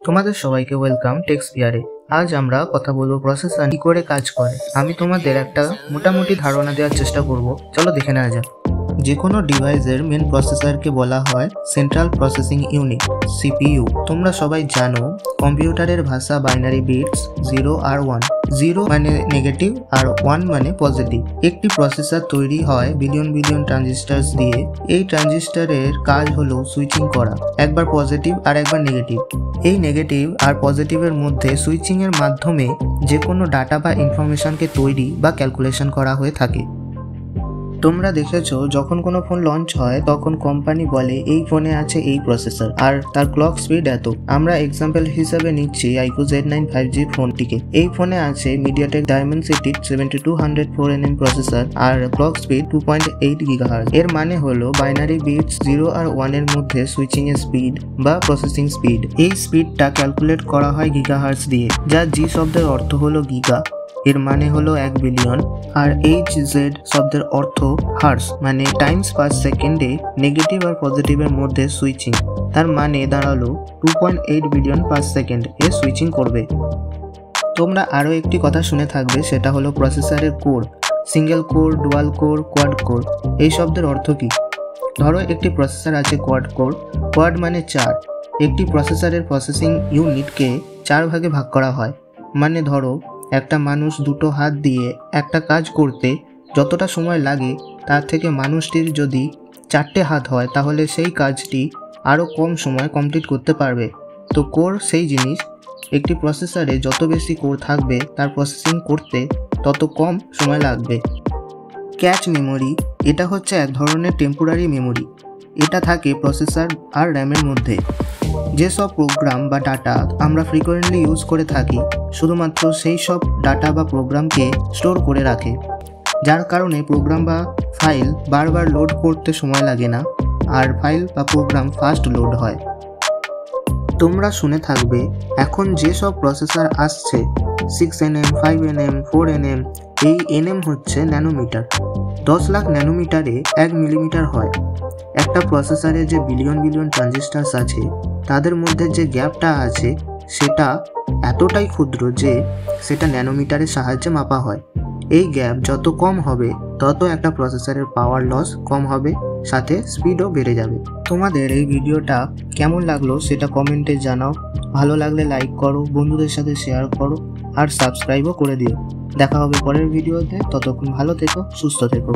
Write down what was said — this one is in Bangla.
তোমাদের সবাইকে ওয়েলকাম টেক্সপিয়ারে। আজ আমরা কথা বলবো প্রসেসর কি করে কাজ করে। আমি তোমাদের একটা মোটামুটি ধারণা দেওয়ার চেষ্টা করব, চলো দেখে নেওয়া যাক। যে কোনো ডিভাইসের মেন প্রসেসরকে বলা হয় সেন্ট্রাল প্রসেসিং ইউনিট, সিপিইউ। তোমরা সবাই জানো কম্পিউটারের ভাষা বাইনারি বিটস 0 আর 1। 0 মানে নেগেটিভ আর 1 মানে পজিটিভ। একটি প্রসেসর তৈরি হয় বিলিয়ন বিলিয়ন ট্রানজিস্টার দিয়ে। এই ট্রানজিস্টারের কাজ হলো সুইচিং করা, একবার পজিটিভ আর একবার নেগেটিভ। এই নেগেটিভ আর পজিটিভের মধ্যে সুইচিং এর মাধ্যমে যে কোনো ডাটা বা ইনফরমেশনকে তৈরি বা ক্যালকুলেশন করা হয়ে থাকে। তোমরা দেখেছো যখন কোনো ফোন লঞ্চ হয় তখন কোম্পানি বলে এই ফোনে আছে এই প্রসেসর আর তার ক্লক স্পিড এত। আমরা এক্সাম্পল হিসেবে নিচ্ছি iQOO Z9 5G ফোনটিকে। এই ফোনে আছে MediaTek Dimensity 7204nm প্রসেসর আর ক্লক স্পিড 2.8 GHz। এর মানে হলো বাইনারি বিটস 0 আর 1 এর মধ্যে সুইচিং এর স্পিড বা প্রসেসিং স্পিড। এই স্পিডটা ক্যালকুলেট করা হয় গিগাহার্টজ দিয়ে, যা জি শব্দের অর্থ হলো গিগা, এর মানে হলো 1 বিলিয়ন, আর HZ শব্দের অর্থ হার্স মানে টাইমস পার সেকেন্ডে নেগেটিভ আর পজিটিভের মধ্যে সুইচিং। তার মানে দাঁড়ালো 2.8 বিলিয়ন পার সেকেন্ড এ সুইচিং করবে। তোমরা আরও একটি কথা শুনে থাকবে, সেটা হলো প্রসেসরের core. Single core, dual core, quad core. এই শব্দের অর্থ কি? ধরো একটি প্রসেসর আছে কোয়াড কোর। কোয়াড মানে 4। একটি প্রসেসরের প্রসেসিং ইউনিটকে 4 ভাগে ভাগ করা হয়। মানে ধরো একটা মানুষ দুটো হাত দিয়ে একটা কাজ করতে যতটা সময় লাগে তার থেকে মানুষটির যদি 4টে হাত হয় তাহলে সেই কাজটি আরও কম সময় কমপ্লিট করতে পারবে। তো কোর সেই জিনিস, একটি প্রসেসরে যত বেশি কোর থাকবে তার প্রসেসিং করতে তত কম সময় লাগবে। ক্যাচ মেমোরি, এটা হচ্ছে এক ধরনের টেম্পোরারি মেমোরি। এটা থাকে প্রসেসর আর র্যামের মধ্যে। যেসব প্রোগ্রাম বা ডাটা আমরা ফ্রিকোয়েন্টলি ইউজ করে থাকি শুধুমাত্র সেই সব ডাটা বা প্রোগ্রামকে স্টোর করে রাখে, যার কারণে প্রোগ্রাম বা ফাইল বারবার লোড করতে সময় লাগে না আর ফাইল বা প্রোগ্রাম ফাস্ট লোড হয়। তোমরা শুনে থাকবে এখন যেসব প্রসেসর আসছে 6nm, 5nm, 4nm, এই nm হচ্ছে ন্যানোমিটার। 10 লাখ ন্যানোমিটারে 1 মিলিমিটার হয়। একটা প্রসেসরে যে বিলিয়ন বিলিয়ন ট্রানজিস্টার্স আছে তাদের মধ্যে যে গ্যাপটা আছে সেটা এতটাই ক্ষুদ্র যে সেটা ন্যানোমিটারের সাহায্যে মাপা হয়। এই গ্যাপ যত কম হবে তত একটা প্রসেসরের পাওয়ার লস কম হবে, সাথে স্পিডও বেড়ে যাবে। তোমাদের এই ভিডিওটা কেমন লাগলো সেটা কমেন্টে জানাও। ভালো লাগলে লাইক করো, বন্ধুদের সাথে শেয়ার করো আর সাবস্ক্রাইবও করে দিও। দেখা হবে পরের ভিডিওতে, ততক্ষণ ভালো থেকো, সুস্থ থেকো।